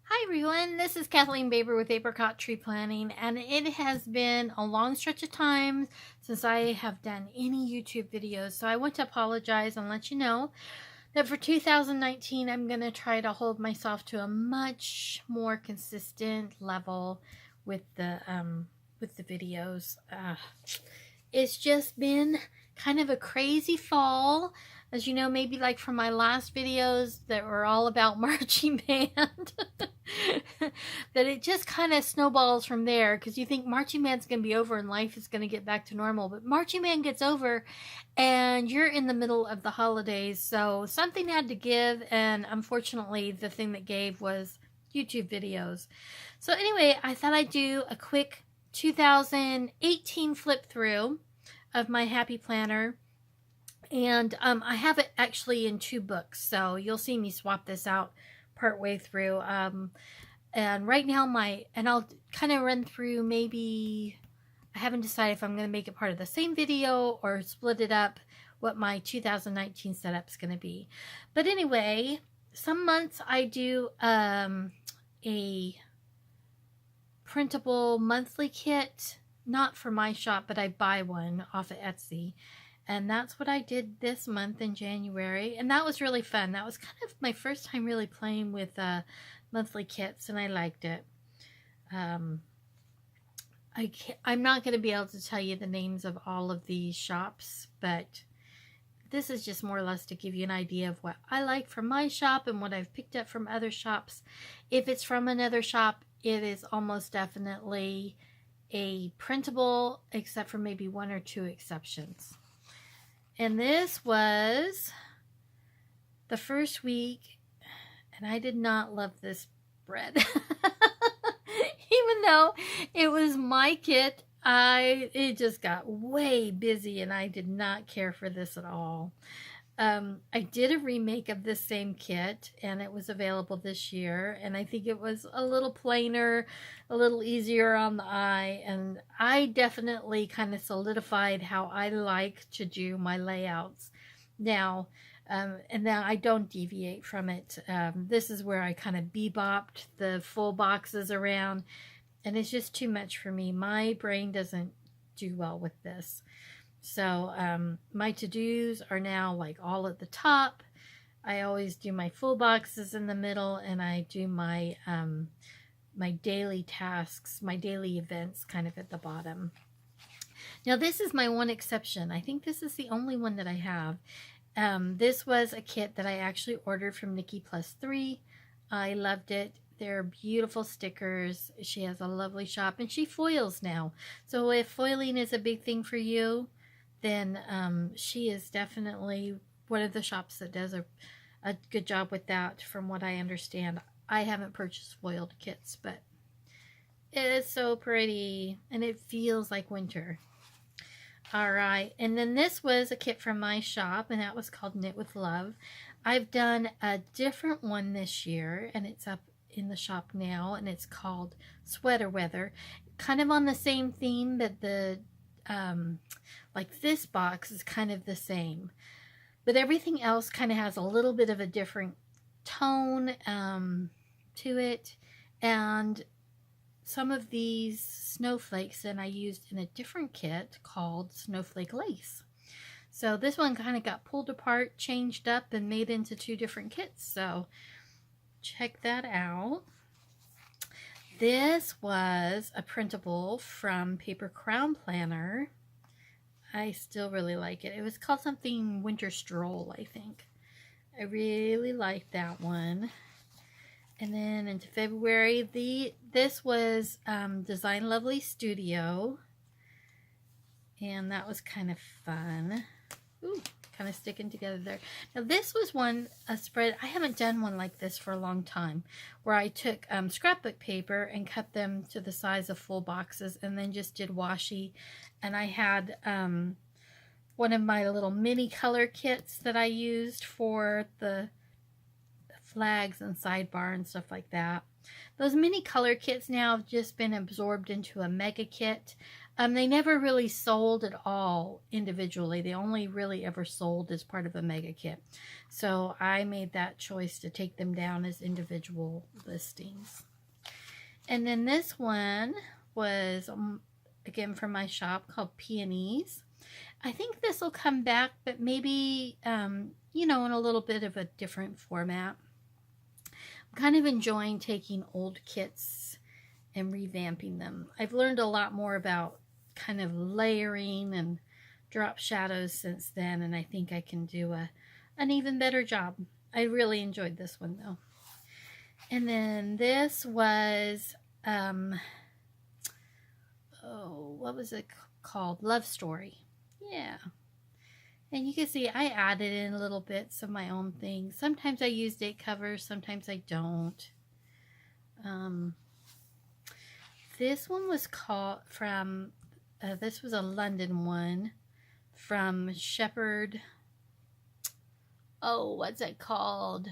Hi everyone, this is Kathleen Baber with Apricot Tree Planting, and it has been a long stretch of time since I have done any YouTube videos, so I want to apologize and let you know that for 2019 I'm going to try to hold myself to a much more consistent level with the videos. It's just been kind of a crazy fall. As you know, maybe like from my last videos that were all about marching band, that it just kind of snowballs from there, because you think marching band's going to be over and life is going to get back to normal. But marching band gets over and you're in the middle of the holidays. So something had to give. And unfortunately, the thing that gave was YouTube videos. So anyway, I thought I'd do a quick 2018 flip through of my Happy Planner. And I have it actually in 2 books, so you'll see me swap this out part way through. And right now and I'll kind of run through, maybe, I haven't decided if I'm going to make it part of the same video or split it up, what my 2019 setup is going to be. But anyway, some months I do a printable monthly kit, not for my shop, but I buy one off of Etsy. And that's what I did this month in January. And that was really fun. That was kind of my first time really playing with monthly kits, and I liked it. I'm not going to be able to tell you the names of all of these shops, but this is just more or less to give you an idea of what I like from my shop and what I've picked up from other shops. If it's from another shop, it is almost definitely a printable, except for maybe 1 or 2 exceptions. And this was the first week, and I did not love this bread. Even though it was my kit, it just got way busy, and I did not care for this at all. I did a remake of this same kit, and it was available this year, and I think it was a little plainer, a little easier on the eye, and I definitely kind of solidified how I like to do my layouts now. And now I don't deviate from it. This is where I kind of bebopped the full boxes around, and it's just too much for me. My brain doesn't do well with this. So my to-dos are now like all at the top. I always do my full boxes in the middle, and I do my my daily tasks, my daily events kind of at the bottom. Now this is my one exception. I think this is the only one that I have. This was a kit that I actually ordered from Nikki Plus 3. I loved it. They're beautiful stickers. She has a lovely shop, and she foils now. So if foiling is a big thing for you, then she is definitely one of the shops that does a good job with that, from what I understand. I haven't purchased foiled kits, but it is so pretty, and it feels like winter. Alright, and then this was a kit from my shop, and that was called Knit with Love. I've done a different one this year, and it's up in the shop now, and it's called Sweater Weather. Kind of on the same theme, but the like this box is kind of the same, but everything else kind of has a little bit of a different tone to it. And some of these snowflakes that I used in a different kit called Snowflake Lace. So this one kind of got pulled apart, changed up, and made into 2 different kits. So check that out. This was a printable from Paper Crown Planner. I still really like it. It was called something Winter Stroll, I think. I really liked that one. And then into February, this was Design Lovely Studio. And that was kind of fun. Ooh, kind of sticking together there. Now this was a spread, I haven't done one like this for a long time, where I took scrapbook paper and cut them to the size of full boxes, and then just did washi. And I had one of my little mini color kits that I used for the flags and sidebar and stuff like that. Those mini color kits now have just been absorbed into a mega kit. They never really sold at all individually. They only really ever sold as part of a mega kit. So I made that choice to take them down as individual listings. And then this one was, again, from my shop called Peonies. I think this will come back, but maybe, you know, in a little bit of a different format. I'm kind of enjoying taking old kits and revamping them. I've learned a lot more about kind of layering and drop shadows since then, and I think I can do an even better job. I really enjoyed this one though. And then this was, what was it called? Love Story. Yeah. And you can see I added in little bits of my own things. Sometimes I use date covers, sometimes I don't. This one was called from, this was a London one from Shepherd. Oh, what's it called?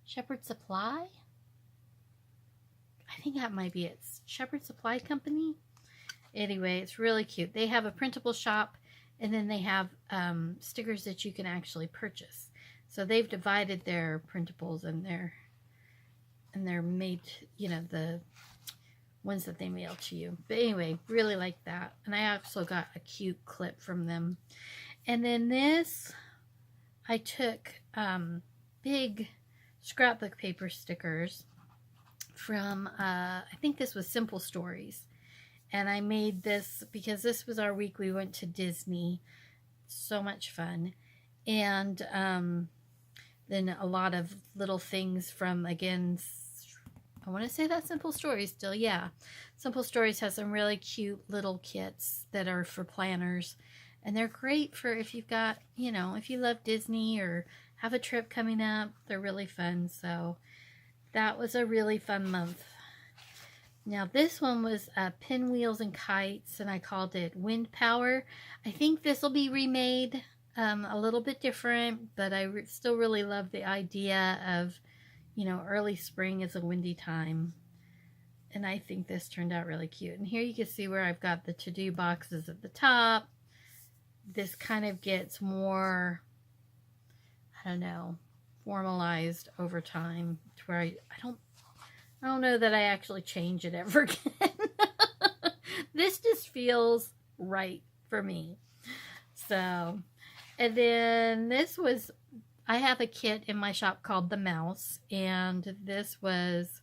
Shepherd Supply? I think that might be it. Shepherd Supply Company. Anyway, it's really cute. They have a printable shop, and then they have stickers that you can actually purchase. So they've divided their printables and they're made, you know, the ones that they mail to you. But anyway, really like that. And I also got a cute clip from them. And then this, I took big scrapbook paper stickers from, I think this was Simple Stories. And I made this because this was our week we went to Disney. So much fun. And then a lot of little things from, again, I want to say that Simple Stories still. Yeah. Simple Stories has some really cute little kits that are for planners. And they're great for if you've got, you know, if you love Disney or have a trip coming up. They're really fun. So that was a really fun month. Now this one was Pinwheels and Kites, and I called it Wind Power. I think this will be remade a little bit different, but I still really love the idea of, you know, early spring is a windy time. And I think this turned out really cute. And here you can see where I've got the to-do boxes at the top. This kind of gets more, I don't know, formalized over time to where I don't know that I actually change it ever again. This just feels right for me. So, and then this was, I have a kit in my shop called The Mouse, and this was,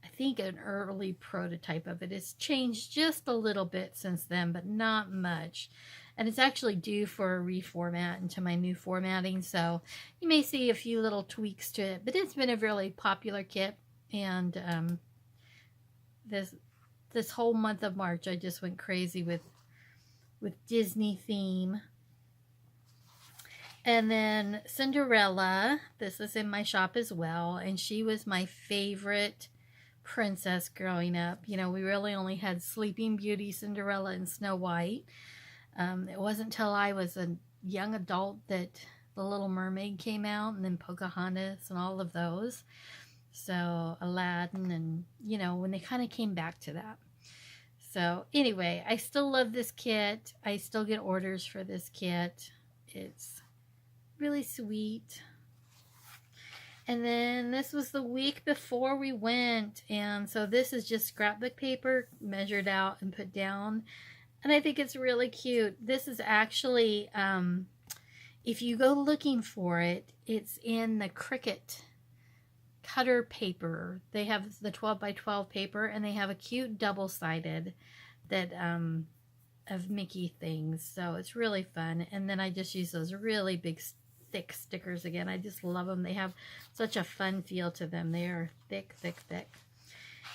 I think, an early prototype of it. It's changed just a little bit since then, but not much. And it's actually due for a reformat into my new formatting, so you may see a few little tweaks to it, but it's been a really popular kit. And this whole month of March, I just went crazy with Disney theme. And then Cinderella, this is in my shop as well, and she was my favorite princess growing up. You know, we really only had Sleeping Beauty, Cinderella, and Snow White. It wasn't until I was a young adult that The Little Mermaid came out, and then Pocahontas and all of those. So Aladdin, and you know, when they kind of came back to that. So anyway, I still love this kit. I still get orders for this kit. It's really sweet. And then this was the week before we went, and so this is just scrapbook paper measured out and put down, and I think it's really cute. This is actually, if you go looking for it, it's in the Cricut cutter paper. They have the 12 by 12 paper, and they have a cute double-sided that of Mickey things, so it's really fun. And then I just use those really big thick stickers again. I just love them. They have such a fun feel to them. They are thick, thick, thick.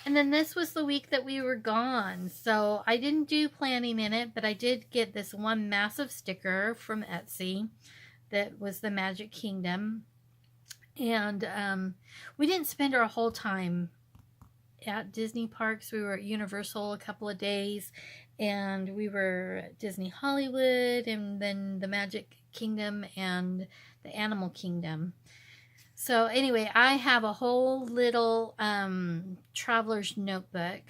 And then this was the week that we were gone, so I didn't do planning in it, but I did get this one massive sticker from Etsy that was the Magic Kingdom. And we didn't spend our whole time at Disney parks. We were at Universal a couple of days, and we were at Disney Hollywood, and then the Magic Kingdom and the Animal Kingdom. So anyway, I have a whole little traveler's notebook,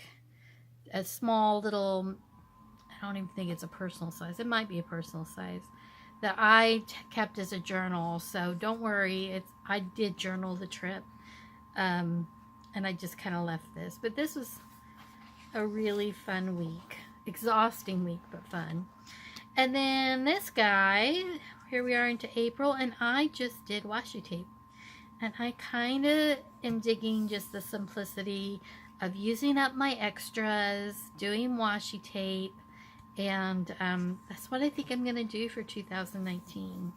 a small little I don't even think it's a personal size. It might be a personal size that I kept as a journal. So don't worry. I did journal the trip. And I just kind of left this. But this was a really fun week. Exhausting week, but fun. And then this guy, here we are into April, and I just did washi tape. And I kind of am digging just the simplicity of using up my extras, doing washi tape, and that's what I think I'm going to do for 2019.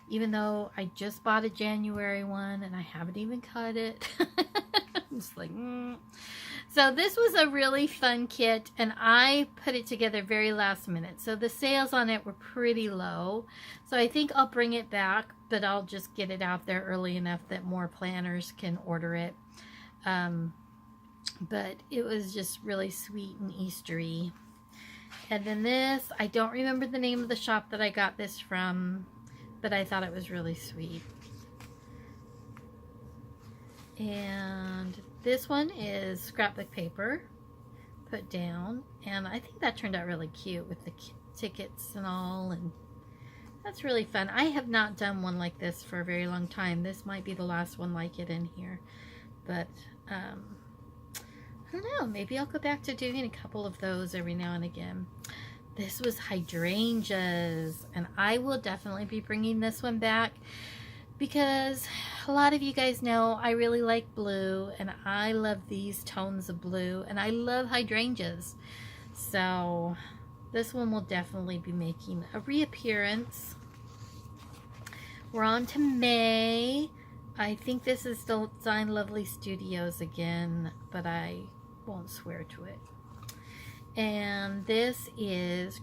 Even though I just bought a January one and I haven't even cut it. I'm just like, So this was a really fun kit, and I put it together very last minute. So the sales on it were pretty low. So I think I'll bring it back, but I'll just get it out there early enough that more planners can order it. But it was just really sweet and Eastery. And then this, I don't remember the name of the shop that I got this from, but I thought it was really sweet. And this one is scrapbook paper put down, and I think that turned out really cute with the tickets and all, and that's really fun. I have not done one like this for a very long time. This might be the last one like it in here, but I don't know, maybe I'll go back to doing a couple of those every now and again. This was hydrangeas, and I will definitely be bringing this one back because a lot of you guys know I really like blue, and I love these tones of blue, and I love hydrangeas. So this one will definitely be making a reappearance. We're on to May. I think this is Design Lovely Studios again, but I won't swear to it. And this is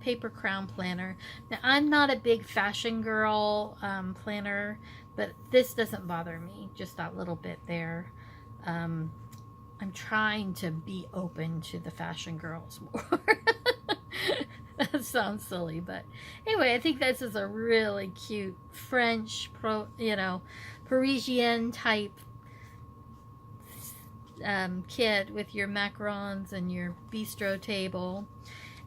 Paper Crown Planner. Now, I'm not a big fashion girl planner, but this doesn't bother me, just that little bit there. I'm trying to be open to the fashion girls more. That sounds silly, but anyway, I think this is a really cute French, Parisian type kit with your macarons and your bistro table.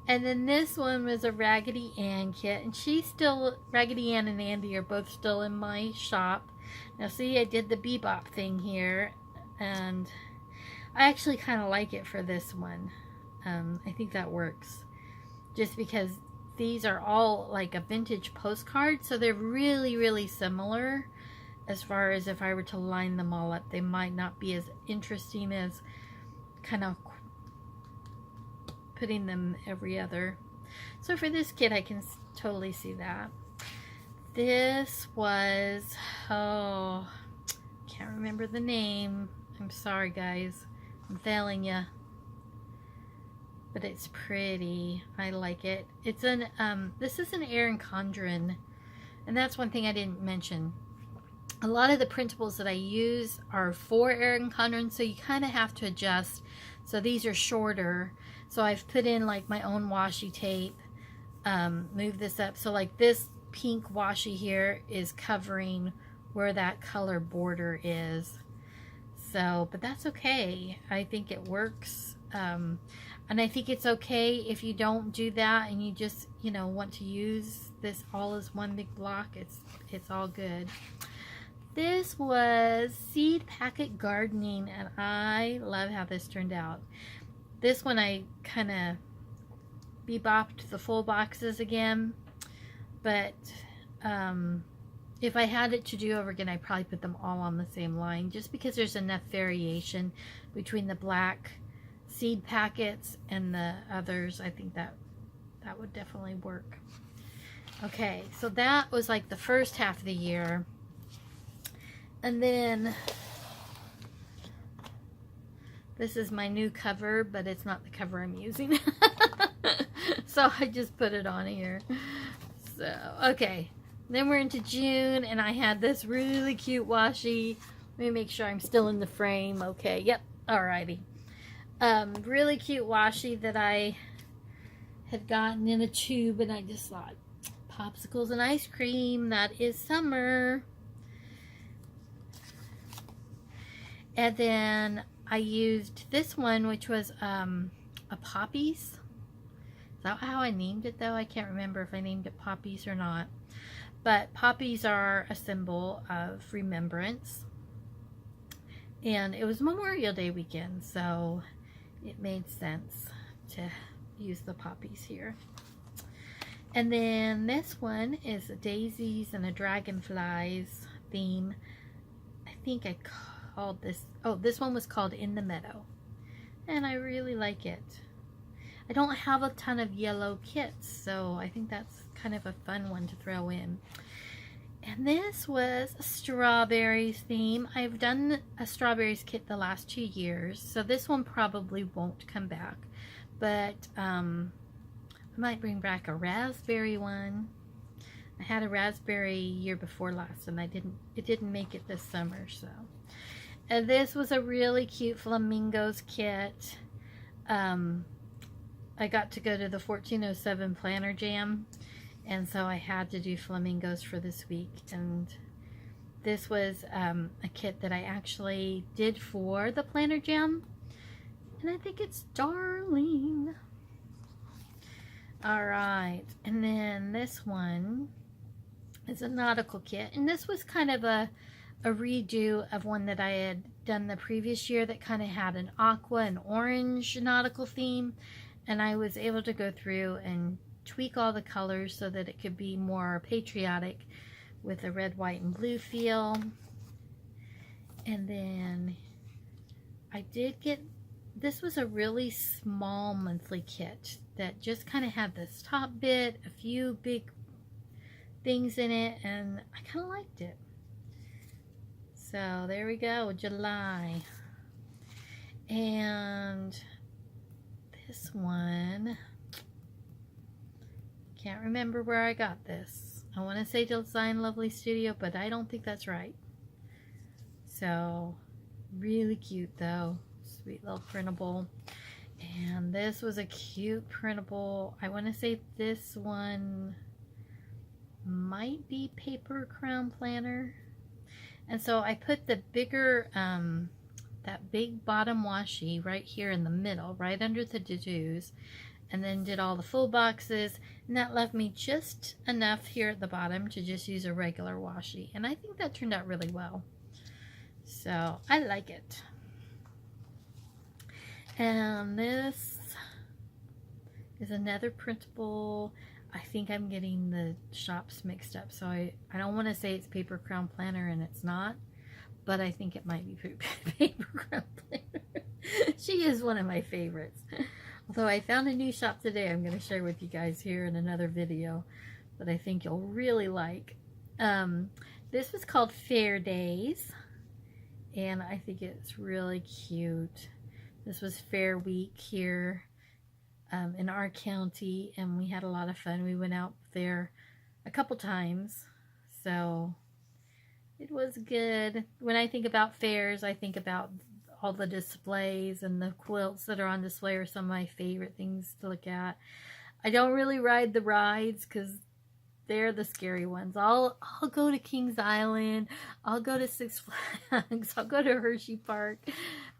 And then this one was a Raggedy Ann kit, and Raggedy Ann and Andy are both still in my shop. Now see, I did the bebop thing here, and I actually kind of like it for this one. I think that works, just because these are all like a vintage postcard, so they're really, really similar. As far as if I were to line them all up, they might not be as interesting as kind of putting them every other. So for this kit, I can totally see that. This was, can't remember the name. I'm sorry, guys. I'm failing you. But it's pretty. I like it. It's this is an Erin Condren, and that's one thing I didn't mention. A lot of the printables that I use are for Erin Condren, so you kind of have to adjust. So these are shorter. So I've put in like my own washi tape, move this up. So like this pink washi here is covering where that color border is. So, but that's okay. I think it works. And I think it's okay if you don't do that and you just, want to use this all as one big block. It's all good. This was Seed Packet Gardening, and I love how this turned out. This one I kind of bebopped the full boxes again, but if I had it to do over again, I'd probably put them all on the same line, just because there's enough variation between the black seed packets and the others. I think that would definitely work. Okay, so that was like the first half of the year. And then this is my new cover, but it's not the cover I'm using. So I just put it on here. So, okay. Then we're into June, and I had this really cute washi. Let me make sure I'm still in the frame. Okay, yep, alrighty. Really cute washi that I had gotten in a tube, and I just thought, popsicles and ice cream, that is summer. And then I used this one, which was a poppies. that how I named it though? I can't remember if I named it poppies or not. But poppies are a symbol of remembrance. And it was Memorial Day weekend, so it made sense to use the poppies here. And then this one is daisies and a dragonflies theme. I think I called this, oh, this one was called In the Meadow. And I really like it. I don't have a ton of yellow kits, so I think that's kind of a fun one to throw in. And this was a strawberries theme. I've done a strawberries kit the last 2 years, so this one probably won't come back. But I might bring back a raspberry one. I had a raspberry year before last, and it didn't make it this summer. So, and this was a really cute flamingos kit. I got to go to the 1407 Planner Jam, and so I had to do flamingos for this week. And this was a kit that I actually did for the Planner Jam, and I think it's darling. Alright, and then this one is a nautical kit, and this was kind of a redo of one that I had done the previous year that kind of had an aqua and orange nautical theme, and I was able to go through and tweak all the colors so that it could be more patriotic with a red, white, and blue feel. And then I did get, this was a really small monthly kit that just kind of had this top bit, a few big things in it, and I kind of liked it. So there we go, July. And this one, can't remember where I got this. I want to say Design Lovely Studio, but I don't think that's right. So really cute though, sweet little printable. And this was a cute printable. I want to say this one might be paper crown planner. And so I put the bigger, that big bottom washi right here in the middle, right under the to-dos, and then did all the full boxes, and that left me just enough here at the bottom to just use a regular washi. And I think that turned out really well. So I like it. And this is another printable. I think I'm getting the shops mixed up, so I don't want to say it's paper crown planner and it's not, but I think it might be paper crown planner. She is one of my favorites. Although I found a new shop today I'm going to share with you guys here in another video that I think you'll really like. This was called Fair Days, and I think it's really cute. This was Fair Week here in our county, and we had a lot of fun. We went out there a couple times, so it was good. When I think about fairs, I think about all the displays, and the quilts that are on display are some of my favorite things to look at. I don't really ride the rides because they're the scary ones. I'll go to Kings Island, I'll go to Six Flags, I'll go to Hershey Park,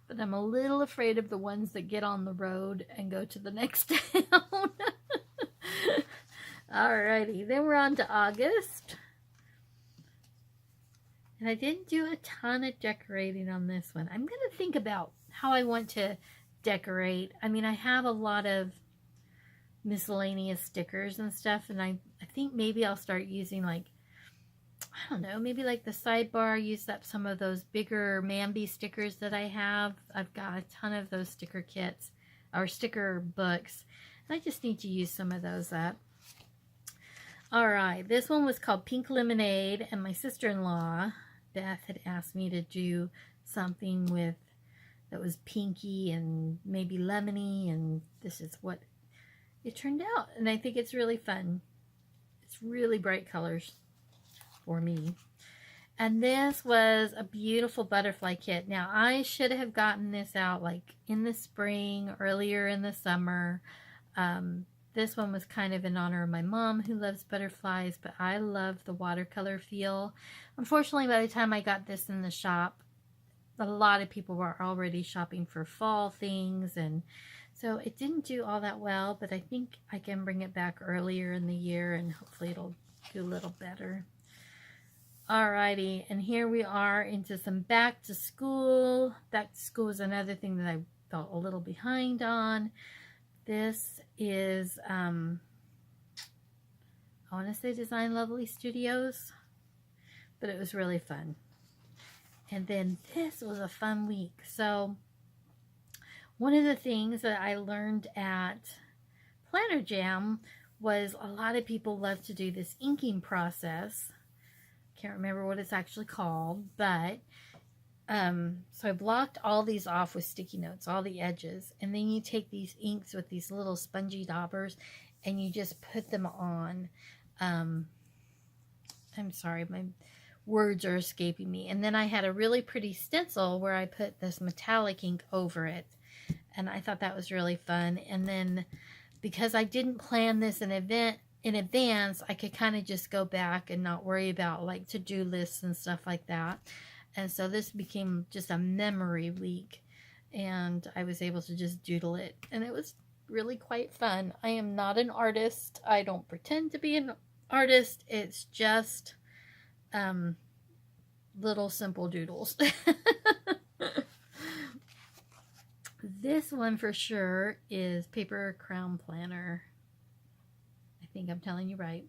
but I'm a little afraid of the ones that get on the road and go to the next town. Alrighty, then we're on to August. And I didn't do a ton of decorating on this one. I'm going to think about how I want to decorate. I mean, I have a lot of miscellaneous stickers and stuff, and I think maybe I'll start using, like, I don't know, maybe like the sidebar, use up some of those bigger Mambi stickers that I have. I've got a ton of those sticker kits, or sticker books. I just need to use some of those up. Alright, this one was called Pink Lemonade, and my sister-in-law, Beth, had asked me to do something with that was pinky and maybe lemony, and this is what it turned out, and I think it's really fun. It's really bright colors for me. And this was a beautiful butterfly kit. Now, I should have gotten this out like in the spring, earlier in the summer. This one was kind of in honor of my mom, who loves butterflies, but I love the watercolor feel. Unfortunately, by the time I got this in the shop, a lot of people were already shopping for fall things, and So it didn't do all that well, but I think I can bring it back earlier in the year and hopefully it'll do a little better. Alrighty, and here we are into some back to school. Back to school is another thing that I felt a little behind on. This is, I want to say Design Lovely Studios, but it was really fun. And then this was a fun week. So one of the things that I learned at Planner Jam was a lot of people love to do this inking process. Can't remember what it's actually called, but so I blocked all these off with sticky notes, all the edges, and then you take these inks with these little spongy daubers and you just put them on. I'm sorry, my words are escaping me. And then I had a really pretty stencil where I put this metallic ink over it, and I thought that was really fun. And then because I didn't plan this in advance, I could kind of just go back and not worry about like to-do lists and stuff like that. And so this became just a memory week, and I was able to just doodle it, and it was really quite fun. I am not an artist. I don't pretend to be an artist. It's just little simple doodles. This one for sure is Paper Crown Planner. I think I'm telling you right.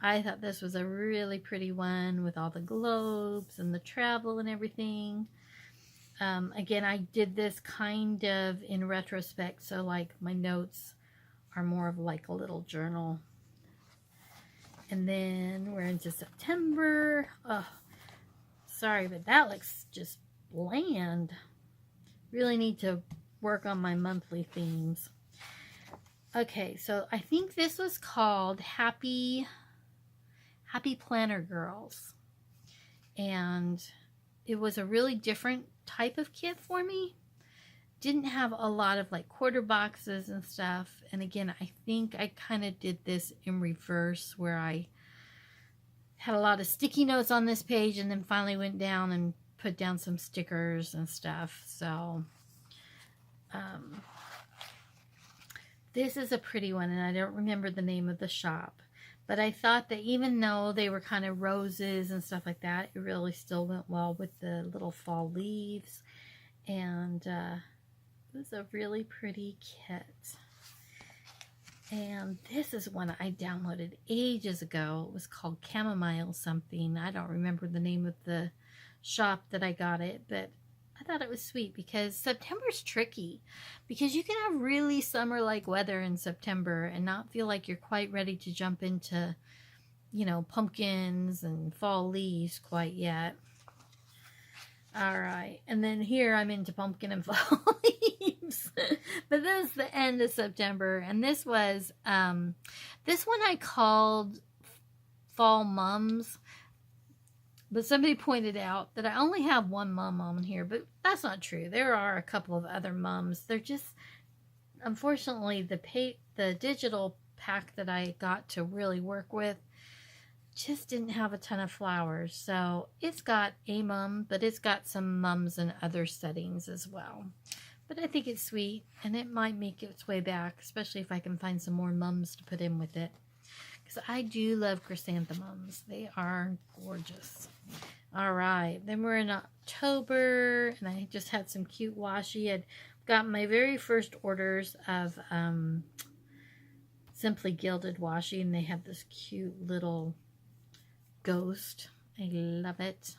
I thought this was a really pretty one with all the globes and the travel and everything. Again, I did this kind of in retrospect, so like my notes are more of like a little journal. And then we're into September. Oh, sorry, but that looks just bland. Really need to work on my monthly themes. Okay, so I think this was called Happy Planner Girls, and it was a really different type of kit for me. Didn't have a lot of like quarter boxes and stuff, and again, I think I kind of did this in reverse, where I had a lot of sticky notes on this page and then finally went down and put down some stickers and stuff. So this is a pretty one, and I don't remember the name of the shop. But I thought that even though they were kind of roses and stuff like that, it really still went well with the little fall leaves. And it was a really pretty kit. And this is one I downloaded ages ago. It was called Chamomile something. I don't remember the name of the shop that I got it, but I thought it was sweet because September's tricky, because you can have really summer-like weather in September and not feel like you're quite ready to jump into, you know, pumpkins and fall leaves quite yet. All right, and then here I'm into pumpkin and fall leaves. But this is the end of September, and this was, this one I called Fall Mums. But somebody pointed out that I only have one mum on here, but that's not true. There are a couple of other mums. They're just, unfortunately, the digital pack that I got to really work with just didn't have a ton of flowers. So it's got a mum, but it's got some mums in other settings as well. But I think it's sweet, and it might make its way back, especially if I can find some more mums to put in with it. Because I do love chrysanthemums. They are gorgeous. All right, then we're in October, and I just had some cute washi. I'd got my very first orders of Simply Gilded washi, and they have this cute little ghost. I love it.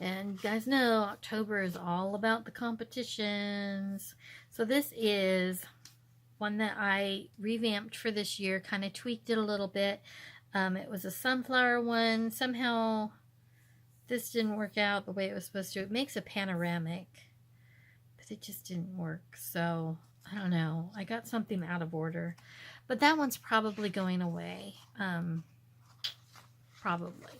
And you guys know October is all about the competitions. So this is one that I revamped for this year, kind of tweaked it a little bit. It was a sunflower one. Somehow this didn't work out the way it was supposed to. It makes a panoramic, but it just didn't work. So I don't know. I got something out of order, but that one's probably going away. Probably.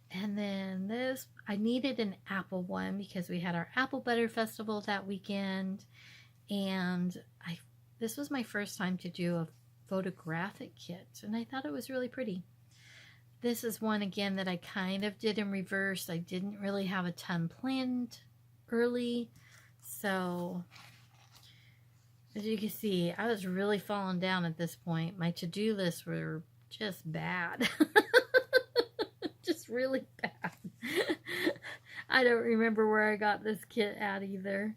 And then this, I needed an apple one because we had our Apple Butter Festival that weekend, and this was my first time to do a photographic kit, and I thought it was really pretty. This is one again that I kind of did in reverse. I didn't really have a ton planned early, so As you can see, I was really falling down at this point. My to-do lists were just bad. Just really bad. I don't remember where I got this kit at either.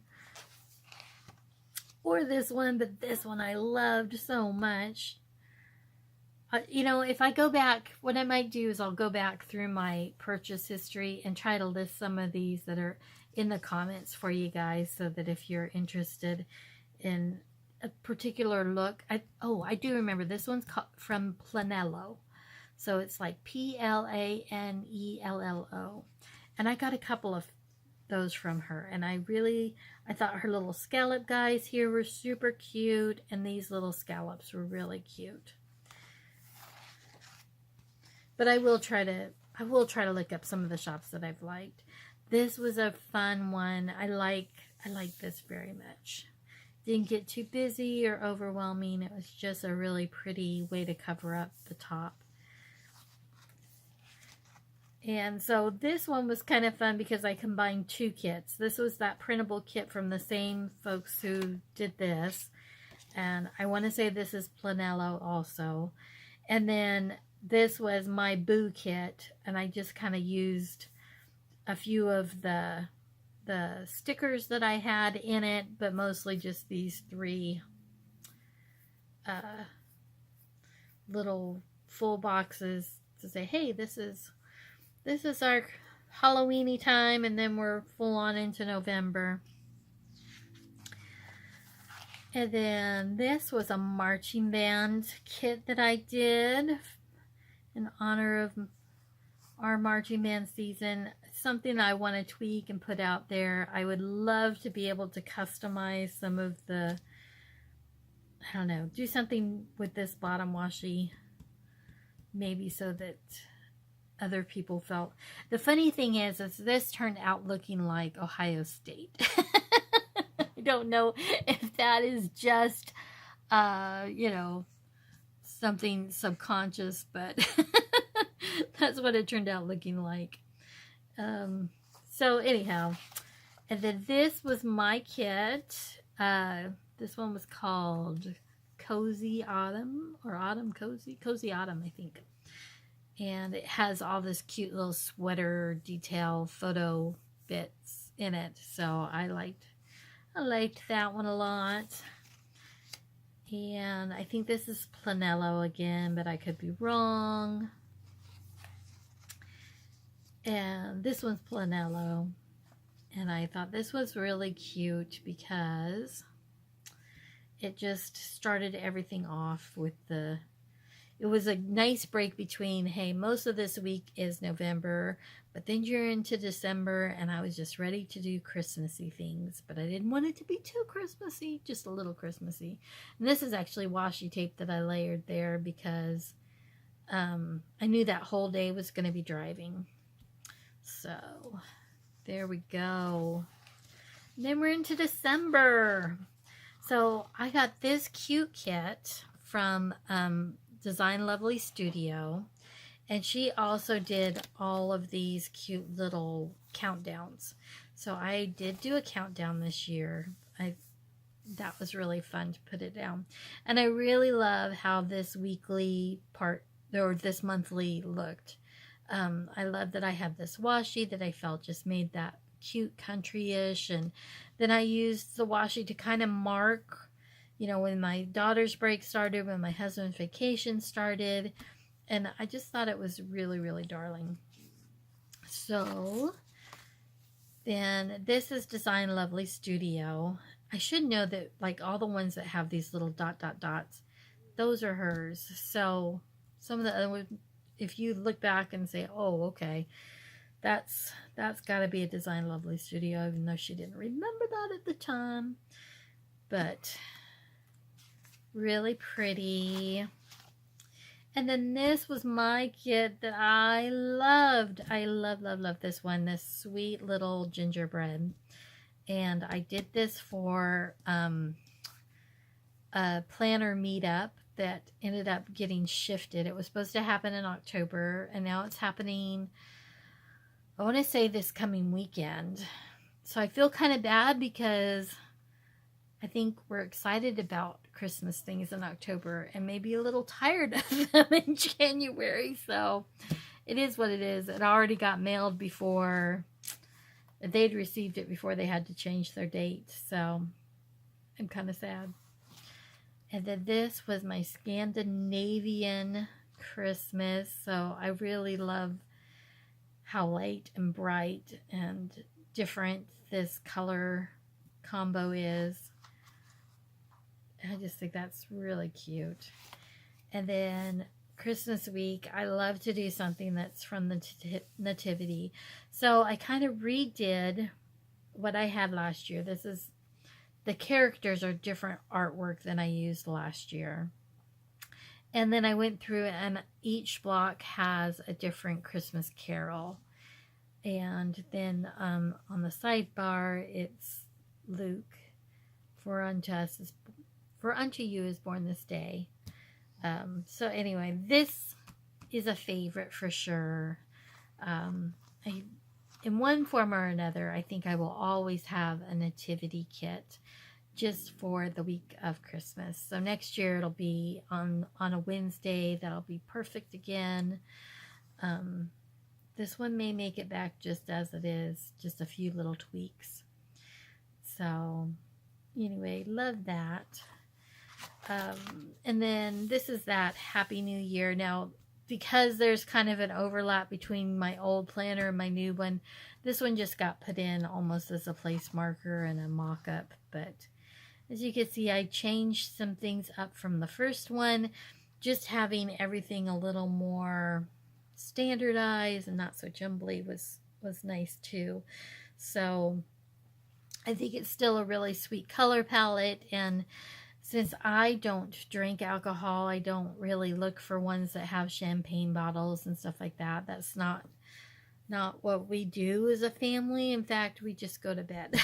Or this one, but this one I loved so much. You know, if I go back, what I might do is I'll go back through my purchase history and try to list some of these that are in the comments for you guys, so that if you're interested in a particular look. I do remember this one's from Planello. So it's like Planello. And I got a couple of those from her. And I thought her little scallop guys here were super cute. And these little scallops were really cute. But I will try to look up some of the shops that I've liked. This was a fun one. I like this very much. Didn't get too busy or overwhelming. It was just a really pretty way to cover up the top. And so this one was kind of fun because I combined two kits. This was that printable kit from the same folks who did this. And I want to say this is Planello also. And then this was my Boo kit. And I just kind of used a few of the stickers that I had in it, but mostly just these three little full boxes to say, hey, this is our Halloweeny time, and then we're full on into November. And then this was a marching band kit that I did in honor of our marching band season. Something I want to tweak and put out there. I would love to be able to customize some of the, I don't know, do something with this bottom washi, maybe so that other people felt. The funny thing is this turned out looking like Ohio State. I don't know if that is just, you know, something subconscious, but that's what it turned out looking like. So anyhow, and then this was my kit. This one was called Cozy Autumn, or Autumn Cozy Autumn, I think. And it has all this cute little sweater detail photo bits in it. So I liked that one a lot. And I think this is Planello again, but I could be wrong. And this one's Planello. And I thought this was really cute because it just started everything off with it was a nice break between, hey, most of this week is November, but then you're into December, and I was just ready to do Christmassy things, but I didn't want it to be too Christmassy, just a little Christmassy. And this is actually washi tape that I layered there because I knew that whole day was going to be driving. So there we go. And then we're into December. So I got this cute kit from Design Lovely Studio, and she also did all of these cute little countdowns. So I did do a countdown this year. That was really fun to put it down. And I really love how this weekly part, or this monthly, looked. I love that I have this washi that I felt just made that cute country-ish, and then I used the washi to kind of mark, you know, when my daughter's break started, when my husband's vacation started, and I just thought it was really, really darling. So then this is Design Lovely Studio. I should know that, like, all the ones that have these little dots, those are hers. So some of the other ones, if you look back and say, oh, okay, that's got to be a Design Lovely Studio, even though she didn't remember that at the time. But really pretty. And then this was my kit that I loved. I love this one, this sweet little gingerbread. And I did this for a planner meetup that ended up getting shifted. It was supposed to happen in October, and now it's happening, I want to say, this coming weekend. So I feel kind of bad because I think we're excited about Christmas things in October and maybe a little tired of them in January. So it is what it is. It already got mailed before they'd received it before they had to change their date. So I'm kind of sad. And then this was my Scandinavian Christmas. So I really love how light and bright and different this color combo is. I just think that's really cute. And then Christmas week, I love to do something that's from the Nativity. So I kind of redid what I had last year. This is, the characters are different artwork than I used last year. And then I went through and each block has a different Christmas carol. And then on the sidebar, it's Luke, for unto you is born this day. So anyway, this is a favorite for sure. In one form or another, I think I will always have a nativity kit just for the week of Christmas. So next year it'll be on a Wednesday. That'll be perfect again. This one may make it back just as it is, just a few little tweaks. So anyway, love that. And then this is that Happy New Year. Now, because there's kind of an overlap between my old planner and my new one, this one just got put in almost as a place marker and a mock-up. But as you can see, I changed some things up from the first one, just having everything a little more standardized and not so jumbly was nice too. So I think it's still a really sweet color palette, and since I don't drink alcohol, I don't really look for ones that have champagne bottles and stuff like that. That's not what we do as a family. In fact, we just go to bed.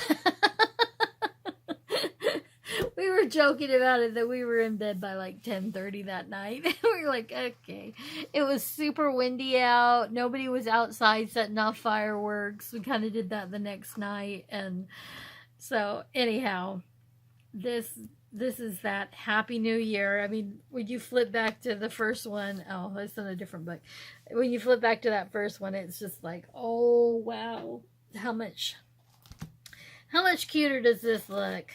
We were joking about it that we were in bed by like 10:30 that night. We were like, okay. It was super windy out. Nobody was outside setting off fireworks. We kind of did that the next night. And so anyhow, this is that Happy New Year. I mean, when you flip back to the first one, oh, that's in a different book. When you flip back to that first one, it's just like, oh, wow. How much cuter does this look?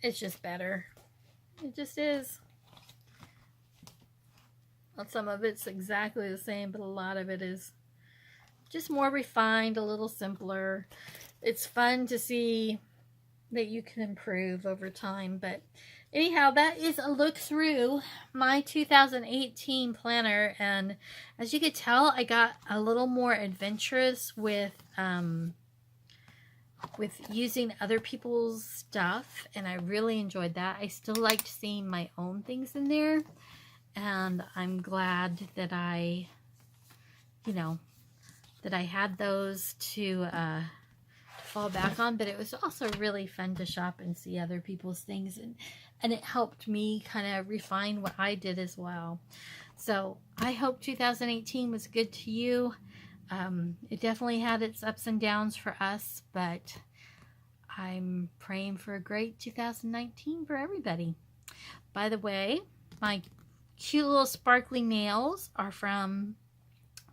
It's just better. It just is. Well, some of it's exactly the same, but a lot of it is just more refined, a little simpler. It's fun to see that you can improve over time. But anyhow, that is a look through my 2018 planner. And as you could tell, I got a little more adventurous with using other people's stuff, and I really enjoyed that. I still liked seeing my own things in there, and I'm glad that I had those to fall back on. But it was also really fun to shop and see other people's things, and it helped me kind of refine what I did as well. So I hope 2018 was good to you. It definitely had its ups and downs for us, but I'm praying for a great 2019 for everybody. By the way, my cute little sparkly nails are from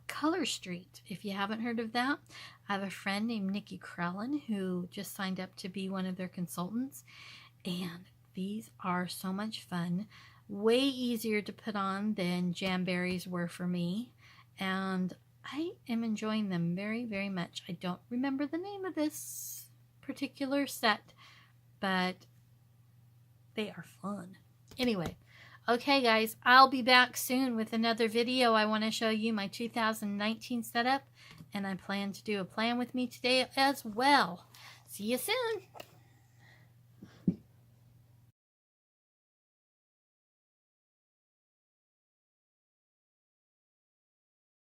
Color Street. If you haven't heard of that, I have a friend named Nikki Krellin who just signed up to be one of their consultants, and these are so much fun. Way easier to put on than Jamberries were for me, and I am enjoying them very, very much. I don't remember the name of this particular set, but they are fun. Anyway, okay guys, I'll be back soon with another video. I want to show you my 2019 setup, and I plan to do a plan with me today as well. See you soon.